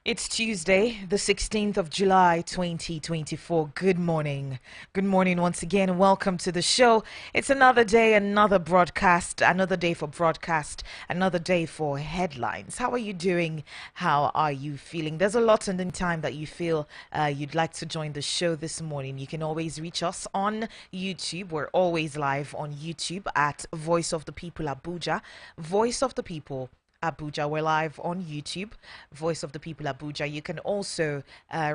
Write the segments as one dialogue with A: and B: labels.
A: It's Tuesday, the 16th of July, 2024. Good morning. Good morning once again. Welcome to the show. It's another day, another broadcast, another day for broadcast, another day for headlines. How are you doing? How are you feeling? There's a lot in the time that you feel you'd like to join the show this morning. You can always reach us on YouTube. We're always live on YouTube at Voice of the People Abuja. Voice of the People Abuja. We're live on YouTube, Voice of the People Abuja. You can also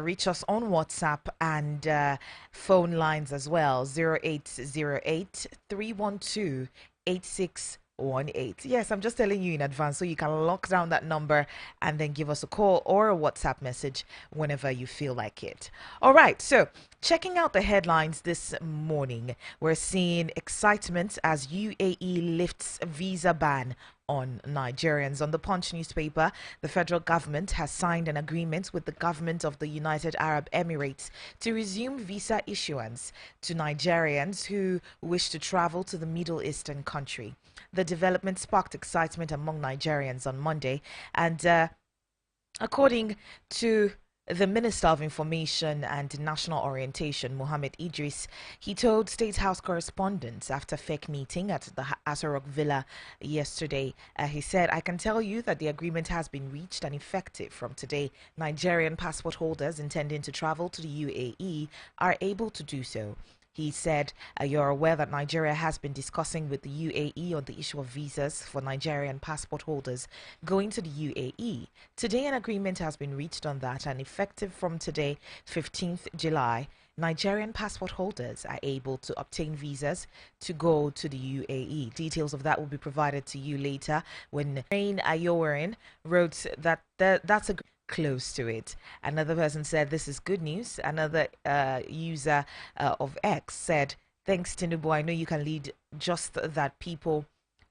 A: reach us on WhatsApp and phone lines as well. 0808 312 8618. Yes, I'm just telling you in advance so you can lock down that number and then give us a call or a WhatsApp message whenever you feel like it. All right, so checking out the headlines this morning, we're seeing excitement as UAE lifts visa ban on Nigerians. On the Punch newspaper, the federal government has signed an agreement with the government of the United Arab Emirates to resume visa issuance to Nigerians who wish to travel to the Middle Eastern country. The development sparked excitement among Nigerians on Monday, and according to the Minister of Information and National Orientation, Mohammed Idris, he told State House correspondents after fake meeting at the Asarok Villa yesterday. He said, I can tell you that the agreement has been reached and effective from today. Nigerian passport holders intending to travel to the UAE are able to do so. He said, you're aware that Nigeria has been discussing with the UAE on the issue of visas for Nigerian passport holders going to the UAE. Today, an agreement has been reached on that, and effective from today, 15th July, Nigerian passport holders are able to obtain visas to go to the UAE. Details of that will be provided to you later when Rain Ayowarin wrote that that's a close to it. Another person said this is good news. Another user of X said, thanks Tinubu, I know you can lead, just that people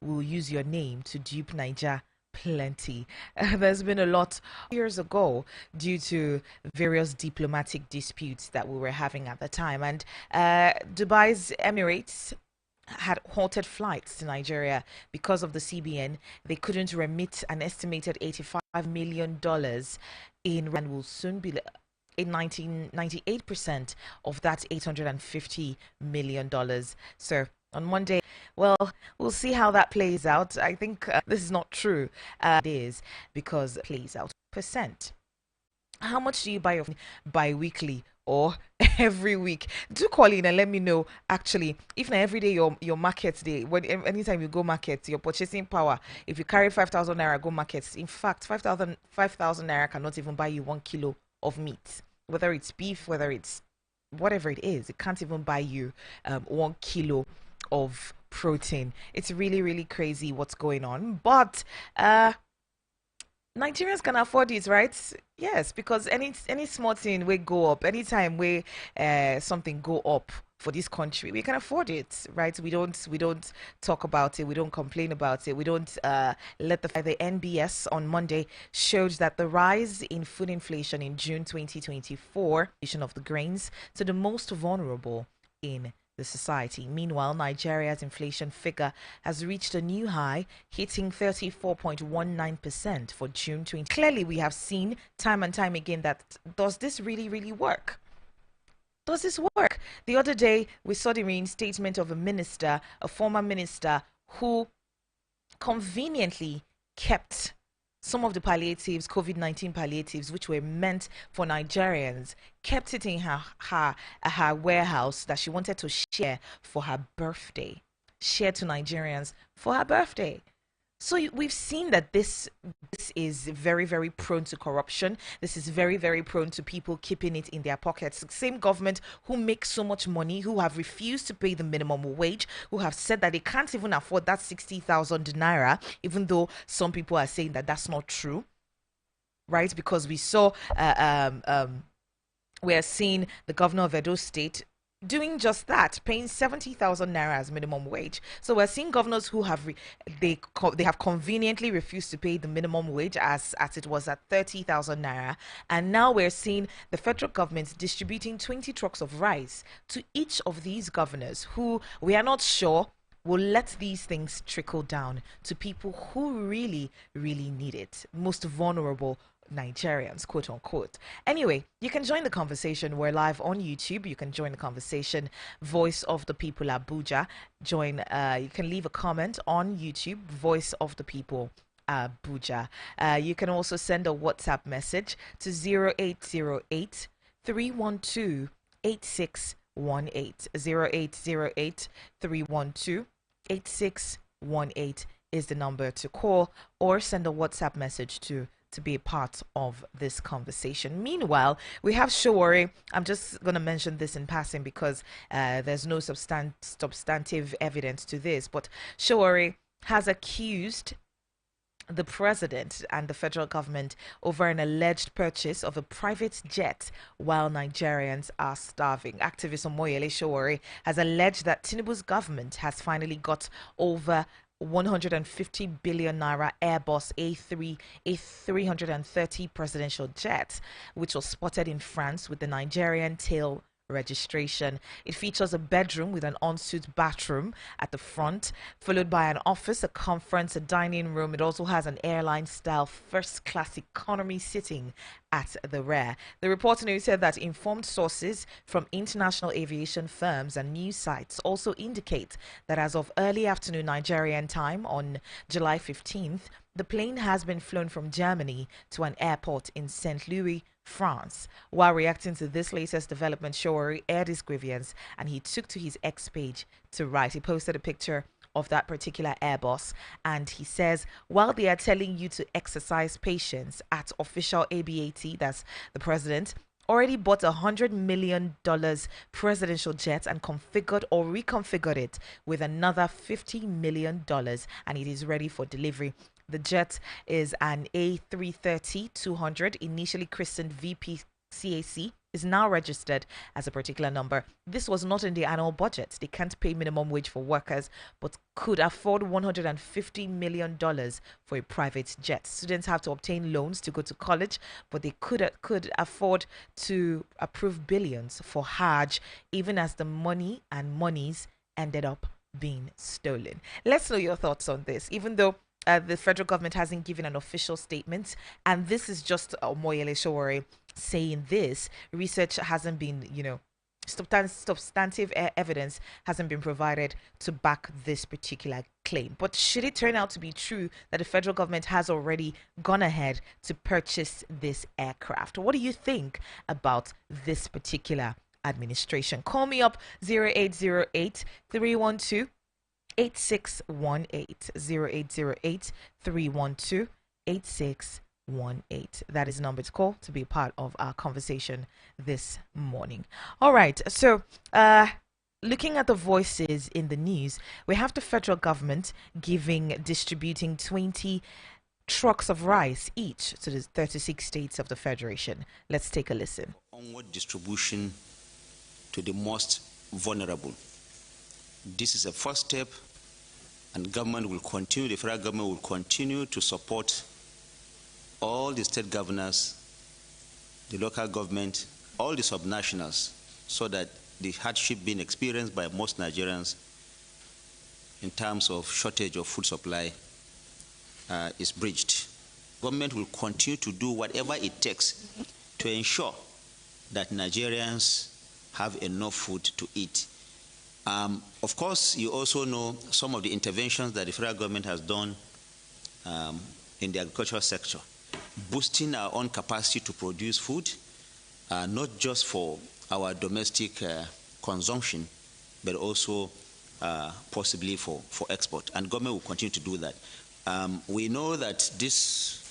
A: will use your name to dupe Niger plenty. There's been a lot years ago due to various diplomatic disputes that we were having at the time, and Dubai's Emirates had halted flights to Nigeria because of the CBN. They couldn't remit an estimated $85 million in, and will soon be in 1998% of that $850 million. So on Monday, well, we'll see how that plays out. I think this is not true. It is because it plays out percent. How much do you buy your bi-weekly or every week? Do call in and let me know. Actually, if not every day your market day, when anytime you go market, your purchasing power. If you carry 5,000 naira, go markets. In fact, 5,000 naira cannot even buy you 1 kilo of meat. Whether it's beef, whether it's whatever it is, it can't even buy you 1 kilo of protein. It's really, really crazy what's going on. But Nigerians can afford it, right? Yes, because any small thing we go up, anytime we something go up for this country, we can afford it, right? We don't talk about it, we don't complain about it, we don't let the NBS on Monday showed that the rise in food inflation in June 2024, of the grains to the most vulnerable in the society. Meanwhile, Nigeria's inflation figure has reached a new high, hitting 34.19% for June 20. Clearly, we have seen time and time again that does this really, really work? Does this work? The other day, we saw the reinstatement of a minister, a former minister, who conveniently kept some of the palliatives, COVID-19 palliatives, which were meant for Nigerians, kept it in her warehouse that she wanted to share for her birthday, share to Nigerians for her birthday. So we've seen that this is very, very prone to corruption. This is very, very prone to people keeping it in their pockets. Same government who make so much money, who have refused to pay the minimum wage, who have said that they can't even afford that 60,000 naira, even though some people are saying that that's not true, right? Because we saw, we are seeing the governor of Edo State doing just that, paying 70,000 naira as minimum wage. So we're seeing governors who have they have conveniently refused to pay the minimum wage as it was at 30,000 naira, and now we're seeing the federal government distributing 20 trucks of rice to each of these governors who we are not sure will let these things trickle down to people who really, really need it, most vulnerable Nigerians, quote unquote. Anyway, you can join the conversation. We're live on YouTube. You can join the conversation. Voice of the People Abuja. Join. You can leave a comment on YouTube. Voice of the People Abuja. You can also send a WhatsApp message to 0808 312 8618. 0808 312 8618 is the number to call, or send a WhatsApp message to be a part of this conversation. Meanwhile, we have Showore. I'm just going to mention this in passing because there's no substantive evidence to this, but Showore has accused the president and the federal government over an alleged purchase of a private jet while Nigerians are starving. Activist Omoyele Showore has alleged that Tinubu's government has finally got over 150 billion naira Airbus A330 presidential jet, which was spotted in France with the Nigerian tail registration. It features a bedroom with an ensuite bathroom at the front, followed by an office, a conference, a dining room. It also has an airline style first class economy sitting at the rear. The report news said that informed sources from international aviation firms and news sites also indicate that as of early afternoon Nigerian time on July 15th, the plane has been flown from Germany to an airport in St. Louis, France. While reacting to this latest development, Showore aired his grievance and he took to his X page to write. He posted a picture of that particular Airbus and he says, while they are telling you to exercise patience, at official ABAT, that's the president, already bought $100 million presidential jet and configured or reconfigured it with another $50 million, and it is ready for delivery. The jet is an A330-200, initially christened VPCAC, is now registered as a particular number. This was not in the annual budget. They can't pay minimum wage for workers, but could afford $150 million for a private jet. Students have to obtain loans to go to college, but they could afford to approve billions for Hajj, even as the money and monies ended up being stolen. Let's know your thoughts on this, even though the federal government hasn't given an official statement, and this is just Moyele Showore saying this. Research hasn't been, substantive evidence hasn't been provided to back this particular claim. But should it turn out to be true that the federal government has already gone ahead to purchase this aircraft, what do you think about this particular administration? Call me up 0808 312 8618 0808 312 8618. That is the number to call to be part of our conversation this morning. All right, so looking at the voices in the news, we have the federal government distributing 20 trucks of rice each to the 36 states of the federation. Let's take a listen.
B: Onward distribution to the most vulnerable. This is a first step, and the federal government will continue to support all the state governors, the local government, all the subnationals, so that the hardship being experienced by most Nigerians in terms of shortage of food supply is bridged. Government will continue to do whatever it takes to ensure that Nigerians have enough food to eat. Of course, you also know some of the interventions that the federal government has done in the agricultural sector, boosting our own capacity to produce food, not just for our domestic consumption, but also possibly for export. And government will continue to do that. We know that this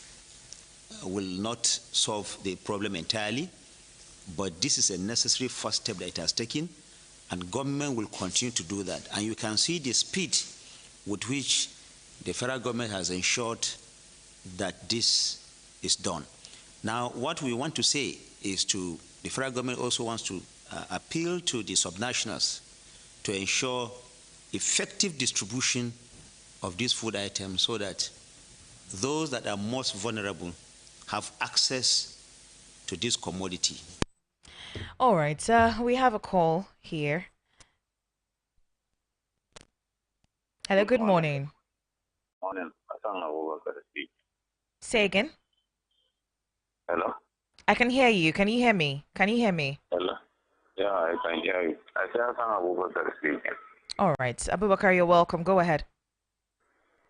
B: will not solve the problem entirely, but this is a necessary first step that it has taken, and government will continue to do that. And you can see the speed with which the federal government has ensured that this is done. Now, what we want to say is the federal government also wants to appeal to the subnationals to ensure effective distribution of these food items so that those that are most vulnerable have access to this commodity.
A: All right, we have a call here. Hello, good morning.
C: Morning. I don't know what we're going to speak.
A: Say again.
C: Hello?
A: I can hear you. Can you hear me? Can you hear me?
C: Hello? Yeah, I can hear you. I said Hassan Abubakar speaking.
A: All right. Abubakar, you're welcome. Go ahead.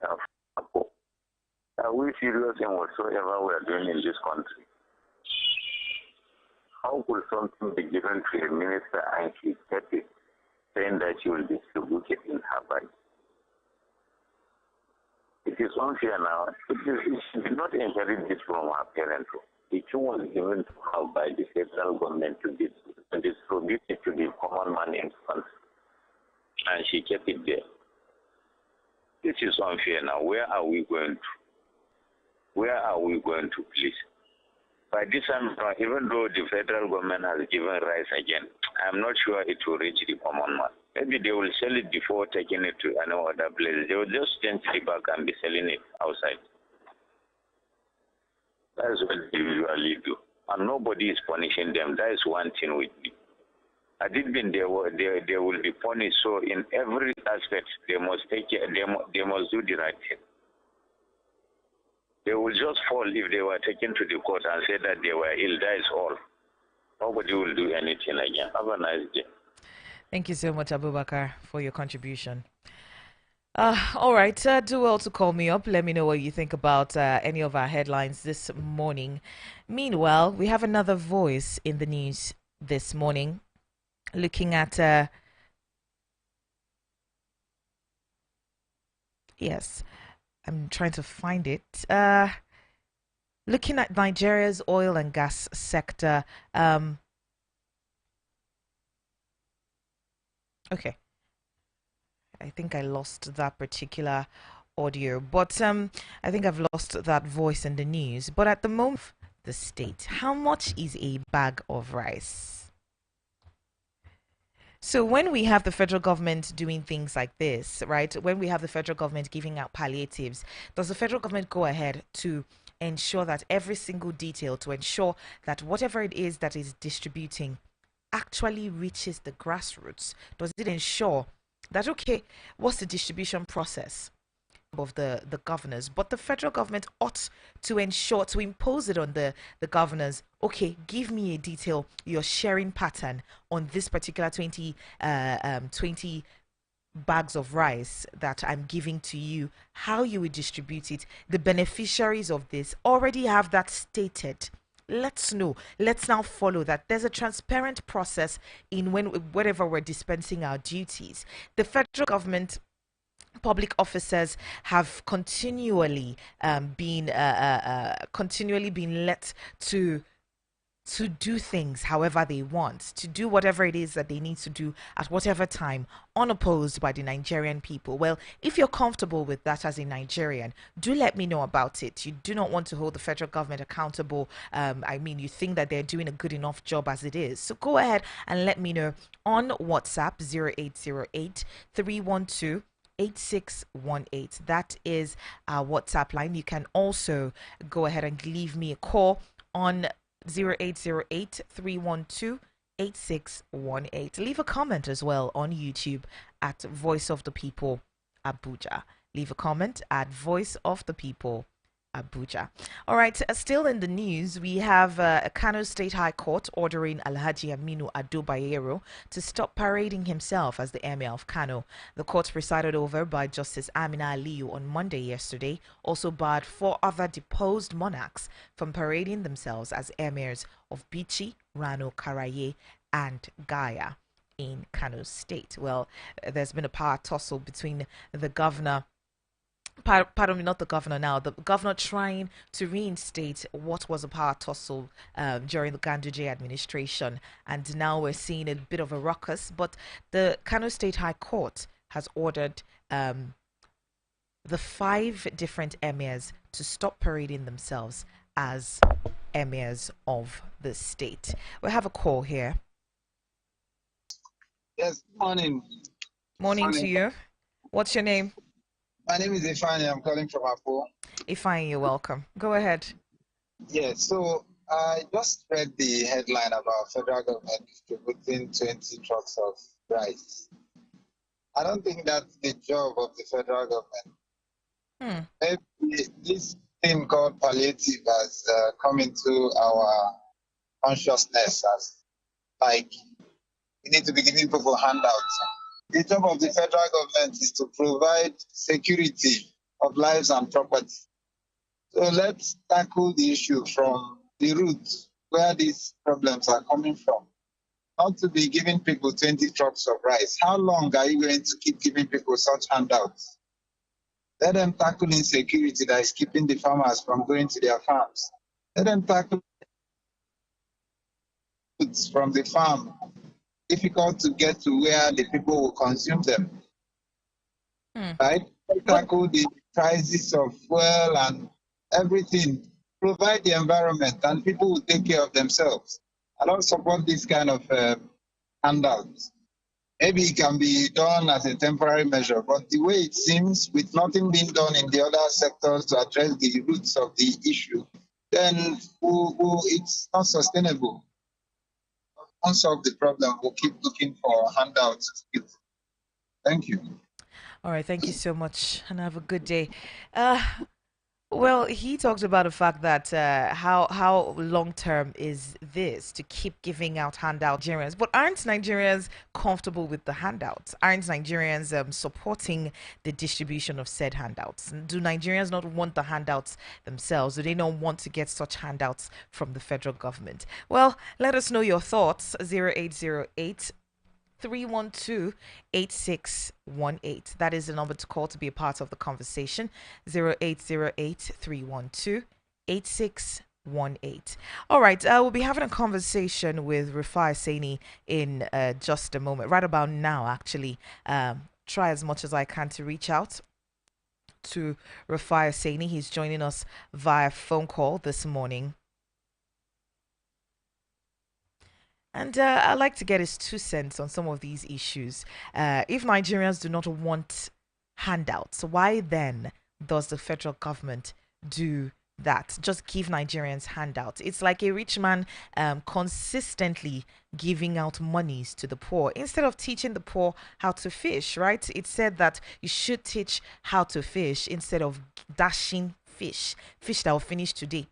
C: Are we serious in whatsoever we are doing in this country? How could something be given to a minister and she kept it, saying that she will distribute it in her body? It is unfair now. She did not inherit this from her parents. It was given to her by the federal government to distribute it to the common man in the country. And she kept it there. This is unfair now. Where are we going to? Where are we going to, please? By this time, even though the federal government has given rice again, I'm not sure it will reach the common man. Maybe they will sell it before taking it to another place. They will just change it back and be selling it outside. That's what they usually do. And nobody is punishing them. That is one thing with me. Had it been they will be punished. So in every aspect, they must take care, they must do the right thing. They will just fall if they were taken to the court and say that they were ill. That is all. Nobody will do anything again. Have a nice day.
A: Thank you so much, Abubakar, for your contribution. All right. Do well to call me up. Let me know what you think about any of our headlines this morning. Meanwhile, we have another voice in the news this morning looking at. Yes, I'm trying to find it. Looking at Nigeria's oil and gas sector. Okay. I think I lost that particular audio, but I think I've lost that voice in the news. But at the moment, the state, how much is a bag of rice? So when we have the federal government doing things like this, right? When we have the federal government giving out palliatives, does the federal government go ahead to ensure that every single detail, to ensure that whatever it is that is distributing actually reaches the grassroots? Does it ensure that, okay, what's the distribution process of the governors? But the federal government ought to ensure, to impose it on the governors. Okay, give me a detail, your sharing pattern on this particular 20 bags of rice that I'm giving to you, how you would distribute it. The beneficiaries of this already have that stated. Let's know. Let's now follow that. There's a transparent process in whenever we're dispensing our duties. The federal government public officers have continually been let to do things however they want, to do whatever it is that they need to do at whatever time, unopposed by the Nigerian people. Well, if you're comfortable with that as a Nigerian, do let me know about it. You do not want to hold the federal government accountable. I mean, you think that they're doing a good enough job as it is. So go ahead and let me know on WhatsApp 0808 312 8618. That is our WhatsApp line. You can also go ahead and leave me a call on 0808 312 8618. Leave a comment as well on YouTube at Voice of the People Abuja. Leave a comment at Voice of the People Abuja. All right, still in the news, we have a Kano State High Court ordering Alhaji Aminu Ado Bayero to stop parading himself as the Emir of Kano. The court, presided over by Justice Amina Aliyu on Monday yesterday, also barred four other deposed monarchs from parading themselves as emirs of Bichi, Rano, Karaye, and Gaya in Kano State. Well, there's been a power tussle between the governor, pardon me, not the governor now, the governor trying to reinstate what was a power tussle during the Ganduje administration. And now we're seeing a bit of a ruckus. But the Kano State High Court has ordered the five different emirs to stop parading themselves as emirs of the state. We have a call here.
D: Yes, morning.
A: Morning to you. What's your name?
D: My name is Ifani. I'm calling from Apo.
A: Ifeanyi, you're welcome. Go ahead.
D: Yes, so I just read the headline about federal government distributing 20 trucks of rice. I don't think that's the job of the federal government. Maybe this thing called palliative has come into our consciousness as like we need to be giving people handouts. The job of the federal government is to provide security of lives and property. So let's tackle the issue from the root where these problems are coming from. Not to be giving people 20 trucks of rice. How long are you going to keep giving people such handouts? Let them tackle insecurity that is keeping the farmers from going to their farms. Let them tackle goods from the farm, difficult to get to where the people will consume them. Right? Tackle the prices of fuel and everything. Provide the environment and people will take care of themselves. I don't support this kind of handouts. Maybe it can be done as a temporary measure, but the way it seems, with nothing being done in the other sectors to address the roots of the issue, then it's not sustainable. Unsolve the problem, we'll keep looking for handouts. Thank you.
A: All right, thank you so much, and have a good day. Uh, Well, he talked about the fact that how long term is this to keep giving out handouts to Nigerians, but aren't Nigerians comfortable with the handouts? Aren't Nigerians supporting the distribution of said handouts? Do Nigerians not want the handouts themselves? Do they not want to get such handouts from the federal government? Well, let us know your thoughts. 0808 312 8618. That is the number to call to be a part of the conversation. 0808 312 8618. All right, we'll be having a conversation with Rufai Oseni in just a moment, right about now, actually. Try as much as I can to reach out to Rufai Oseni. He's joining us via phone call this morning. And I'd like to get his 2 cents on some of these issues. If Nigerians do not want handouts, why then does the federal government do that? Just give Nigerians handouts. It's like a rich man consistently giving out monies to the poor instead of teaching the poor how to fish, right? It said that you should teach how to fish instead of dashing fish that will finish today.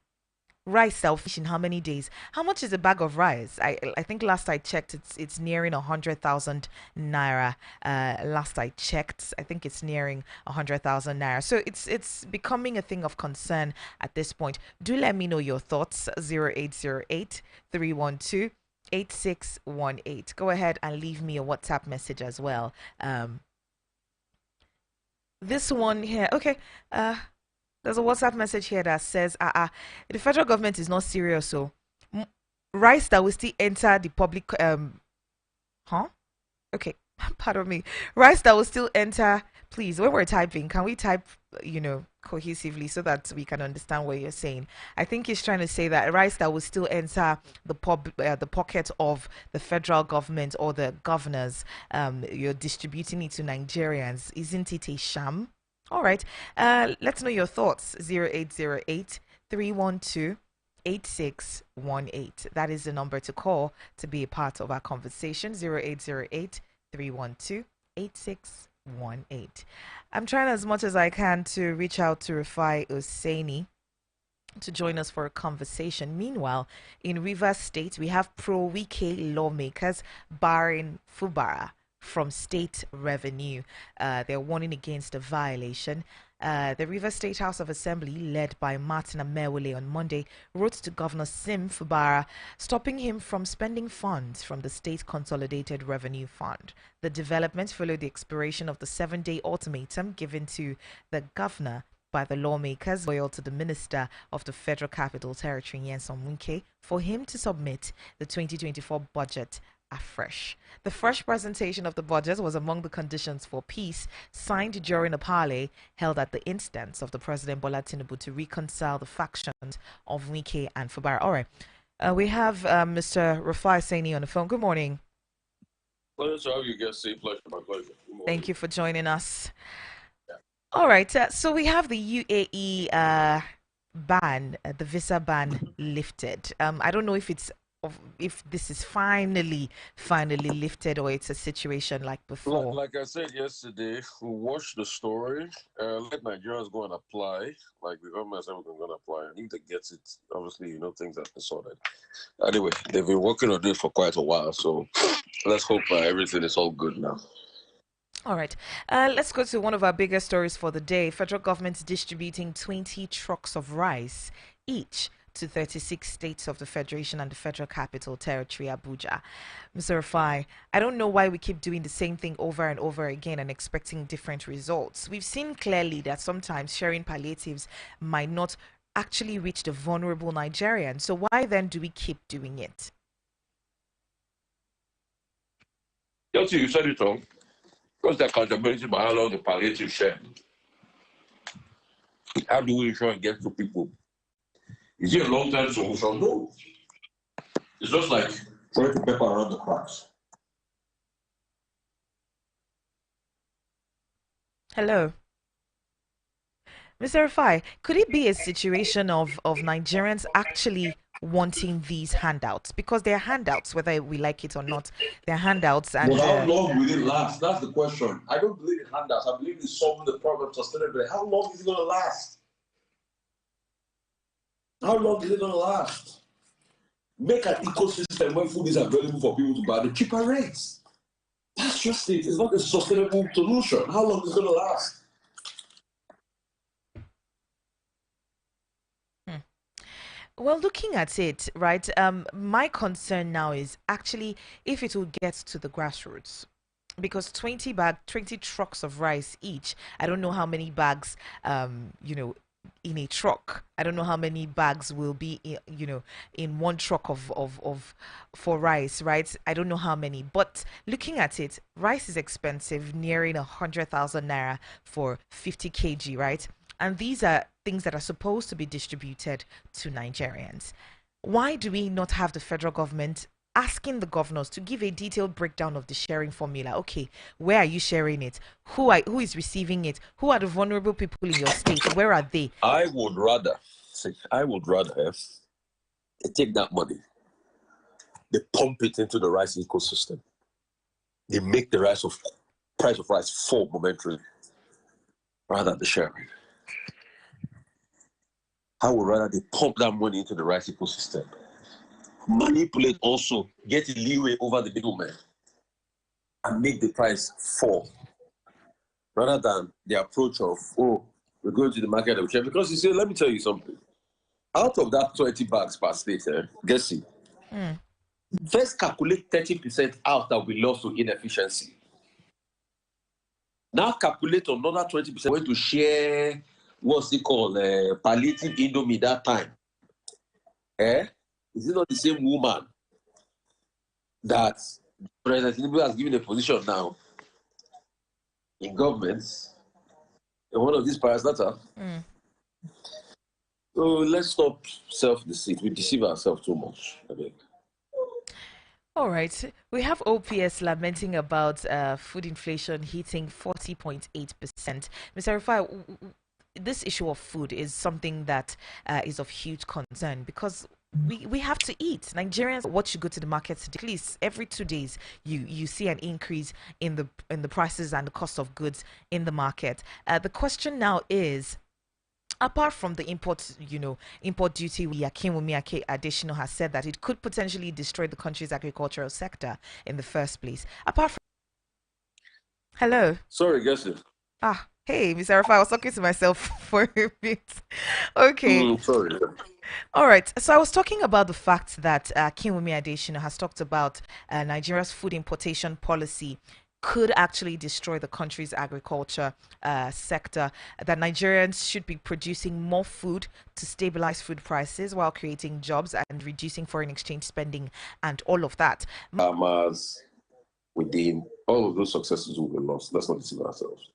A: Rice selfish in how many days? How much is a bag of rice? I think last I checked, it's nearing 100,000 naira. Last I checked, I think it's nearing 100,000 naira. So it's becoming a thing of concern at this point. Do let me know your thoughts. 0808 312 8618. Go ahead and leave me a WhatsApp message as well. This one here, okay. There's a WhatsApp message here that says, the federal government is not serious, so rice that will still enter the public, huh? Okay, pardon me. Rice that will still enter, please, when we're typing, can we type, cohesively so that we can understand what you're saying? I think he's trying to say that rice that will still enter the pocket of the federal government or the governors, you're distributing it to Nigerians. Isn't it a sham? All right. Let's know your thoughts. 0808 312 8618. That is the number to call to be a part of our conversation. 0808 312 8618. I'm trying as much as I can to reach out to Rufai Oseni to join us for a conversation. Meanwhile, in Rivers State, we have pro-Wike lawmakers barring Fubara from state revenue. They're warning against a violation. The Rivers State House of Assembly, led by Martin Amewule on Monday, wrote to Governor Sim Fubara, stopping him from spending funds from the State Consolidated Revenue Fund. The development followed the expiration of the 7-day ultimatum given to the governor by the lawmakers loyal to the Minister of the Federal Capital Territory, Nyesom Wike, for him to submit the 2024 budget afresh. The fresh presentation of the budget was among the conditions for peace signed during a parley held at the instance of the President Bola Tinubu to reconcile the factions of Wike and Fubara. All right, we have Mr. Rufai Oseni on the phone. Good morning.
E: Pleasure to have you guys. Pleasure, my pleasure.
A: Thank you for joining us. Yeah. All right, so we have the UAE ban, the visa ban lifted. I don't know if it's of if this is finally lifted, or it's a situation like before.
E: Like I said yesterday, we watched the story. Let Nigerians go and apply. Like the government said, we're going to apply. And if they get it, obviously, things have been sorted. Anyway, they've been working on it for quite a while. So let's hope everything is all good now.
A: All right. Let's go to one of our biggest stories for the day. Federal government distributing 20 trucks of rice each to 36 states of the Federation and the Federal Capital Territory, Abuja. Mr. Rufai, I don't know why we keep doing the same thing over and over again and expecting different results. We've seen clearly that sometimes sharing palliatives might not actually reach the vulnerable Nigerians. So why then do we keep doing it?
E: Chelsea, you said it all. Because the accountability by how long the palliative share. How do we ensure it gets to people? Is it a long-term solution? No. It's just like trying to pepper around the cracks.
A: Hello. Mr. Rufai, could it be a situation of Nigerians actually wanting these handouts? Because they're handouts, whether we like it or not, they're handouts. And
E: But how long will it last? That's the question. I don't believe in handouts. I believe in solving the problem sustainably. How long is it going to last? How long is it going to last? Make an ecosystem where food is available for people to buy at cheaper rates. That's just it. It's not a sustainable solution. How long is it going to last?
A: Well, looking at it, right, my concern now is actually if it will get to the grassroots. Because 20 trucks of rice each, I don't know how many bags, in a truck. I don't know how many bags will be, in one truck of for rice, right? I don't know how many. But looking at it, rice is expensive, nearing 100,000 naira for 50 kg, right? And these are things that are supposed to be distributed to Nigerians. Why do we not have the federal government asking the governors to give a detailed breakdown of the sharing formula? Okay, where are you sharing it? Who is receiving it? Who are the vulnerable people in your state? Where are they?
E: I would rather they take that money, they pump it into the rice ecosystem. They make the price of rice fall momentarily rather than the sharing. I would rather they pump that money into the rice ecosystem. Manipulate also, get a leeway over the middleman and make the price fall rather than the approach of, we're going to the market and share. Because you see, let me tell you something. Out of that 20 bags per state, guess it. First calculate 30% out that we lost to inefficiency. Now calculate another 20% going to share what's it called, palliative indomie that time. Is it not the same woman that President Tinubu has given a position now in government in one of these parastatals? So let's stop self-deceit. We deceive ourselves too much, I think.
A: All right. We have OPS lamenting about food inflation hitting 40.8%. Mr. Rufai, this issue of food is something that is of huge concern because we have to eat. Nigerians, what you go to the market today, at least every 2 days, you see an increase in the prices and the cost of goods in the market. The question now is, apart from the import duty, Akinwumi Adesina has said that it could potentially destroy the country's agricultural sector in the first place. Apart from, hello.
E: Sorry, guess it.
A: Hey, Mr. Rufai, I was talking to myself for a bit. Okay.
E: Sorry.
A: All right. So I was talking about the fact that Akinwumi Adesina has talked about Nigeria's food importation policy could actually destroy the country's agriculture sector, that Nigerians should be producing more food to stabilize food prices while creating jobs and reducing foreign exchange spending and all of that.
E: Farmers, within all of those successes will be lost. Let's not deceive ourselves.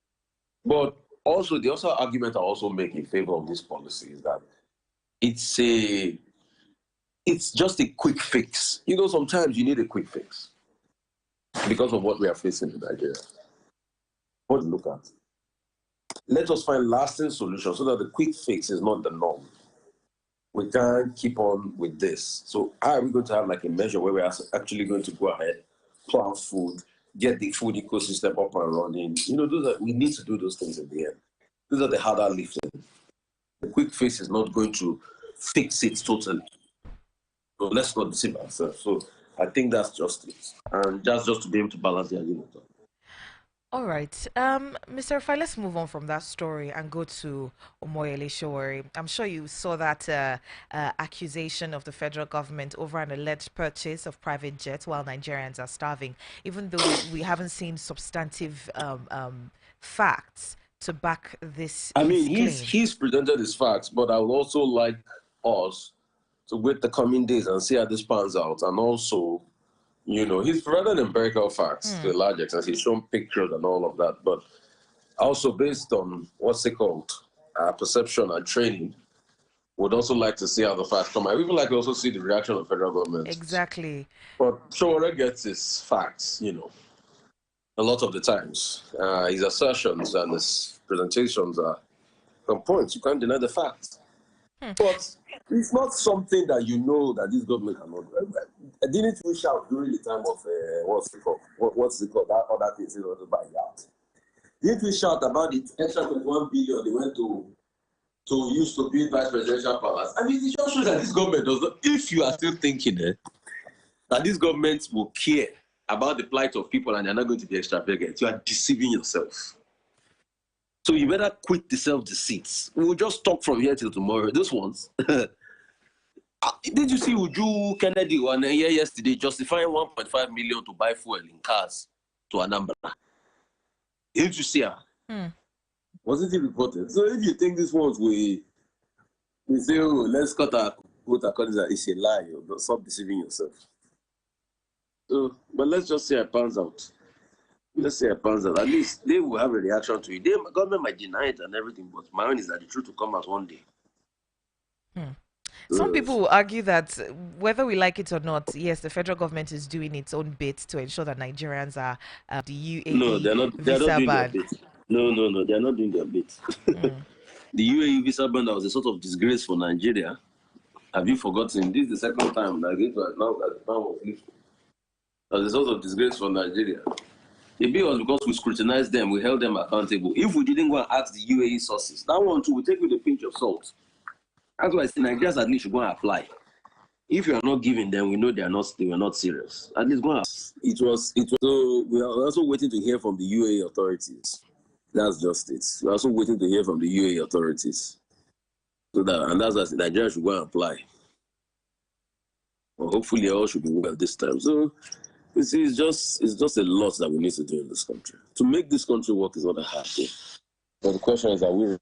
E: But also, the other argument I also make in favor of this policy is that it's just a quick fix. Sometimes you need a quick fix because of what we are facing in Nigeria. What to look at? Let us find lasting solutions so that the quick fix is not the norm. we can't keep on with this. So how are we going to have like a measure where we're actually going to go ahead, plant food, get the food ecosystem up and running? We need to do those things in the end. Those are the harder lifting. The quick fix is not going to fix it totally. So let's not deceive ourselves. So I think that's just it. And just to be able to balance the argument.
A: All right. Mr. Rufai, let's move on from that story and go to Omoyele Showore. I'm sure you saw that accusation of the federal government over an alleged purchase of private jets while Nigerians are starving, even though we haven't seen substantive facts to back this.
E: I mean,
A: claim.
E: he's presented his facts, but I would also like us to wait the coming days and see how this pans out. And also, he's provided empirical facts to a large extent. He's shown pictures and all of that. But also based on what's it called, perception and training, would also like to see how the facts come. I would even like to also see the reaction of the federal government.
A: Exactly.
E: But Showore gets his facts, a lot of the times. His assertions and his presentations are some points. You can't deny the facts. But it's not something that that this government cannot do. Didn't we shout during the time of what's it called? That other thing in order to buy out. Didn't we shout about the extra 21 billion they went to use to build vice presidential palace? I mean, it just shows that this government does not. If you are still thinking that this government will care about the plight of people and they're not going to be extravagant, you are deceiving yourself. So you better quit the self-deceit. We'll just talk from here till tomorrow. Those ones. Did you see Uju Kennedy on here yesterday justifying 1.5 million to buy fuel in cars to Anambra? Did you see her? Wasn't it reported? So if you think these ones we say, oh, let's cut our quote according to that, it's a lie. Stop deceiving yourself. So, but let's just say it pans out. Let's say it pans out. At least they will have a reaction to it. The government might deny it and everything, but my own is that the truth will come out one day.
A: Some people will argue that whether we like it or not, yes, the federal government is doing its own bit to ensure that Nigerians are the UAE
E: No, they're not doing their bit. No, they're not doing their bit. The UAE visa ban was a sort of disgrace for Nigeria. Have you forgotten? This is the second time that now that the ban was lifted. That was a sort of disgrace for Nigeria. The bill was because we scrutinized them, we held them accountable. If we didn't go and ask the UAE sources, that one too, we take with a pinch of salt. That's why I say Nigerians at least should go and apply. If you are not giving them, we know they were not serious. At least go and. So we are also waiting to hear from the UAE authorities. That's just it. We're also waiting to hear from the UAE authorities. So that's why Nigeria should go and apply. Well, hopefully all should be well this time. So you see, it's just a lot that we need to do in this country. To make this country work is not a hard thing. But the question is, are we?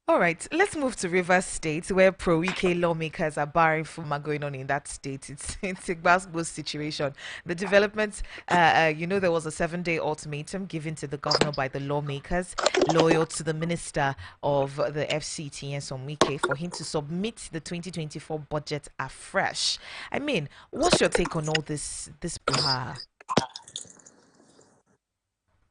A: All right, let's move to Rivers State, where pro-Wike lawmakers are barring FUMA going on in that state. It's a basketball situation. The developments, there was a 7-day ultimatum given to the governor by the lawmakers, loyal to the minister of the FCT, Nyesom Wike, for him to submit the 2024 budget afresh. I mean, what's your take on all this brouhaha?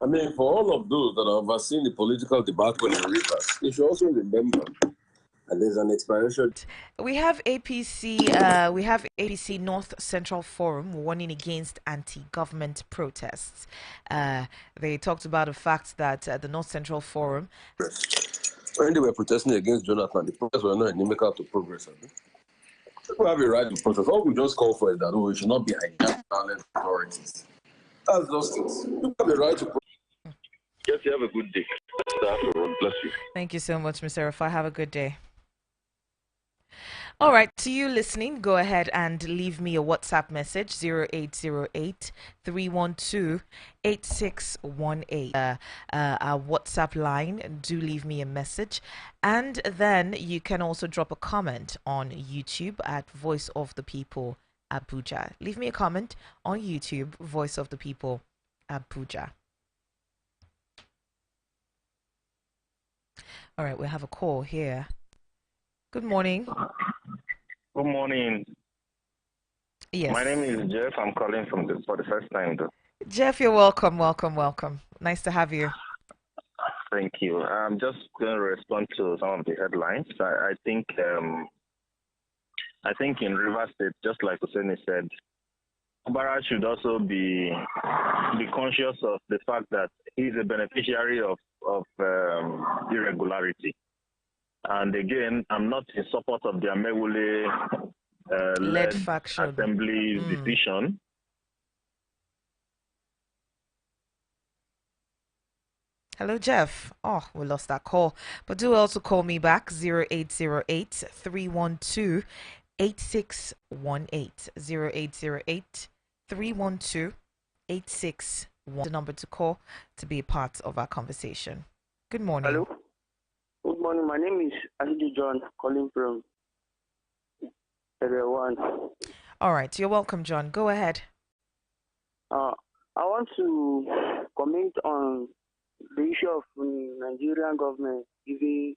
E: I mean, for all of those that have overseen the political debacle in Rivers, they should also remember that there's an expiration.
A: We have APC North Central Forum warning against anti-government protests. They talked about the fact that the North Central Forum,
E: when they were protesting against Jonathan, the protests were not inimical to progress. People have a right to protest. All we just call for is that we should not be hijacked by authorities. That's just it. People have a right to protest. Yes, you have a good day. Bless you.
A: Thank you so much, Mr. Rufai. Have a good day. All right, to you listening, go ahead and leave me a WhatsApp message, 0808-312-8618. Our WhatsApp line, do leave me a message. And then you can also drop a comment on YouTube at Voice of the People Abuja. Leave me a comment on YouTube, Voice of the People Abuja. All right, we have a call here. Good morning.
F: Good morning.
A: Yes.
F: My name is Jeff. I'm calling for the first time, though.
A: Jeff, you're welcome. Nice to have you.
F: Thank you. I'm just going to respond to some of the headlines. I think in Rivers State, just like Oseni said, Obara should also be conscious of the fact that he's a beneficiary of irregularity. And again, I'm not in support of the Amewule led
A: faction
F: assembly's decision.
A: Hello, Jeff. Oh, we lost that call. But do also call me back 0808 312 8618. 0808 312 8618. The number to call to be a part of our conversation. Good morning.
G: Hello. Good morning. My name is Ashley John, calling from Area 1.
A: All right. You're welcome, John. Go ahead.
G: I want to comment on the issue of Nigerian government giving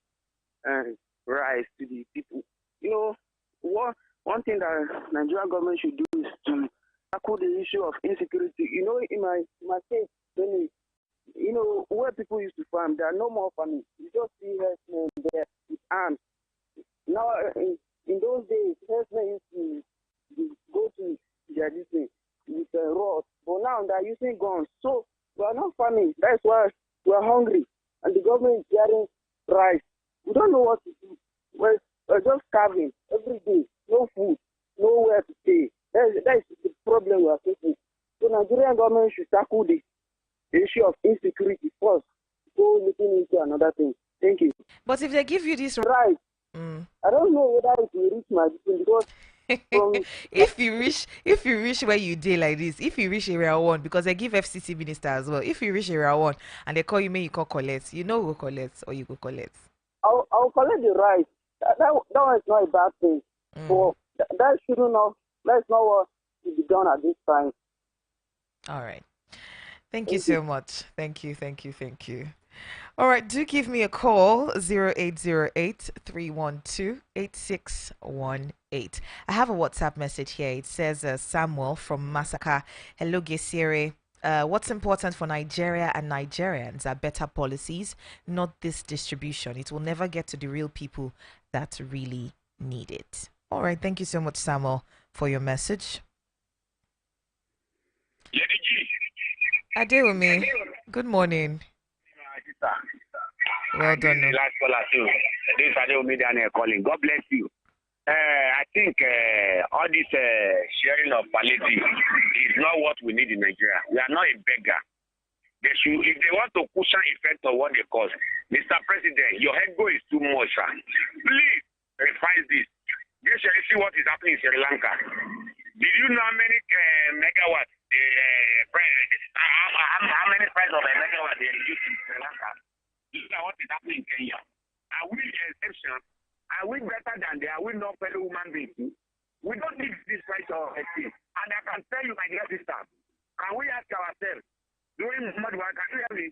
G: rights to the people. You know, one thing that Nigerian government should do is to tackle the issue of insecurity. You know, in my state, you know, where people used to farm, there are no more farming. You just see herdsmen there with arms. Now, in those days, herdsmen used to go to their business with rods, but now they're using guns. So we are not farming. That's why we are hungry, and the government is getting rice. We don't know what to do. We're just starving every day. No food, nowhere to stay. That's the problem we are facing. So Nigerian government should tackle the issue of insecurity first, go looking into another thing. Thank you.
A: But if they give you this
G: right, I don't know whether it will reach my decision because
A: if you reach where you did like this, if you reach area 1, because they give FCC minister as well, if you reach area 1 and they call you, may you call collect, you know, go collect or you go collect.
G: I'll collect the right. That one is not a bad thing. So that shouldn't have. That's not what should be done at this time.
A: All right. Thank you so much. Thank you. All right, do give me a call, 0808 312 8618. I have a WhatsApp message here. It says, Samuel from Masaka. Hello, Gesere. What's important for Nigeria and Nigerians are better policies, not this distribution. It will never get to the real people that really need it. All right, thank you so much, Samuel, for your message. Adewumi, good morning. Well done.
H: Last caller too. This is Adewumi Daniel calling. God bless you. I think all this sharing of palliative is not what we need in Nigeria. We are not a beggar. They should, if they want to cushion effect of what they cause, Mr. President, your head go is too much, sir. Please revise this. You shall see what is happening in Sri Lanka. Did you know how many megawatts? How many price of a megawatt they reduced in Sri Lanka? Look at what is happening in Kenya. Are we the exception? Are we better than they? Are we not fellow human beings? We don't need this right of a thing. And I can tell you, my dear sister, can we ask ourselves, during Muhammad Buhari, can you hear me?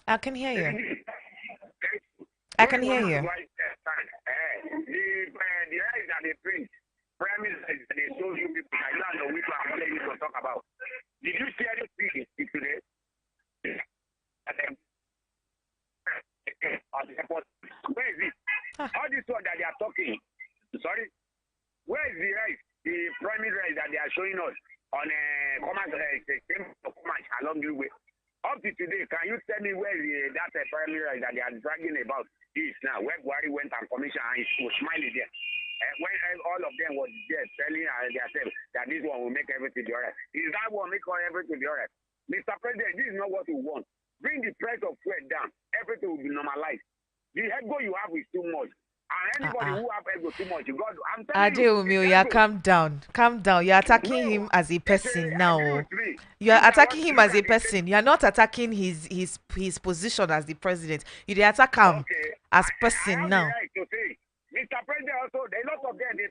A: I can hear you. I can hear you.
H: The rights that they print, premise that they show you people, I don't know which one you to talk about. Did you see any speech today? Where is it? All this one that they are talking, sorry, where is the right, the primary right that they are showing us on commerce along the way? Up to today, can you tell me where that primary right that they are dragging about is now? Where Buhari went and commissioned and he was smiling there. When all of them was there telling themselves that this one will make everything be alright. Is that one make everything be alright? Mr. President, this is not what we want. Bring the price of fuel down. Everything will be normalized. The ego you have is too much. And anybody who have ego too much, you got. I'm telling you,
A: calm down. Calm down. You're attacking him as a person now. You're attacking him as a person. You're not attacking his position as the president. You attack him as person now.
H: Mr. President, also, a lot of them, they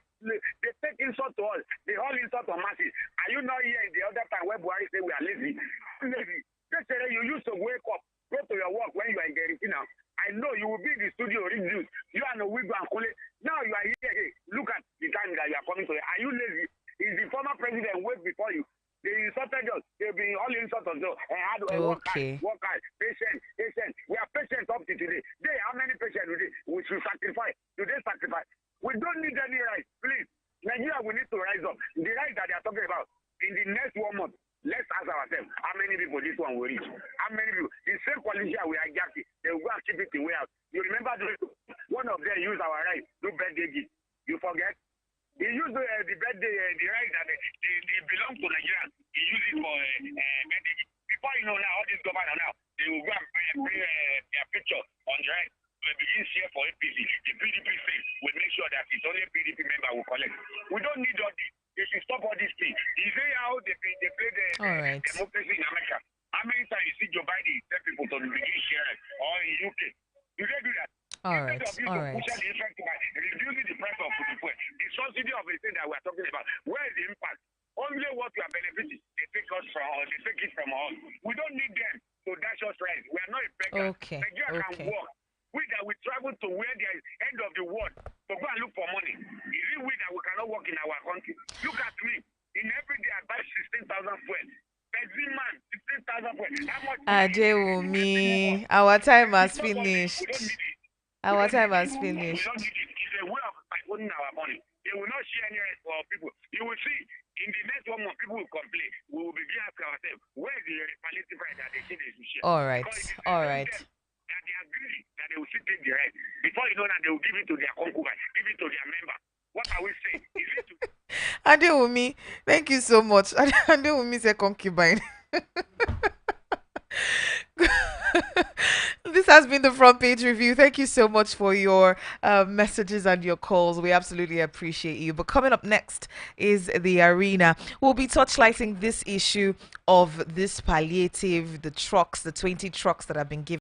H: take insult to us. They all insult on masses. Are you not here the other time where Buhari say we are lazy? Lazy. They say you used to wake up, go to your work when you are in Gariki now. I know you will be in the studio reading news. You are no Wigo and Kole. Now you are here. Hey, look at the time that you are coming to. Are you lazy? Is the former president wait before you? They insulted us. They've been all insulted us. How do I
A: Okay.
H: work hard, patient. We are patient up to today. How many patients do they? We should sacrifice. Do they sacrifice? We don't need any rights, please. Nigeria, we need to rise up. The rights that they are talking about in the next 1 month. Let's ask ourselves, how many people this one will reach? How many people? The same coalition we are getting, they will go and keep it the way out. You remember one of them used our right to birthday gift. You forget? He used the birthday, the right that they belong to Nigeria. He used it for birthday gift. Before you know now, all these governors now, they will go and bring their picture on the right. We begin share for APC. The PDP thing will make sure that it's only PDP member will collect. We don't need all this. They should stop all these things. You see how they play the democracy in America? How many times you see Joe Biden tell people to begin sharing, or in UK? Do they do that?
A: All right.
H: Push the effect by reducing the price of food. The subsidy of the thing that we are talking about, where is the impact? Only what we are benefiting, they take it from us. We don't need them to dash us right. We are not a beggar.
A: Okay.
H: Nigeria can work. We that we travel to where there is end of the world to go and look for money. Is it we that we cannot work in our country? Look at me. In every day I buy 16,000 fuel. Every man, 16,000 fuel. How much?
A: Adewumi, our time has finished.
H: We don't need it.
A: Our time has
H: We
A: finished.
H: don't need it. It's a way of owning our money. They will not share any right for people. You will see in the next 1 month people will complain. We will begin asking ourselves, where is the palliative right that they say they should share?
A: All right. All right.
H: That they agree that they will still take the right. Before you know that they will give it to their concubine, give it to their member. What are we saying? Is it to
A: Adewumi, thank you so much. Adewumi is a concubine. This has been the Front Page Review. Thank you so much for your messages and your calls. We absolutely appreciate you. But coming up next is the arena. We'll be touchlighting this issue of this palliative, the trucks, the 20 trucks that have been given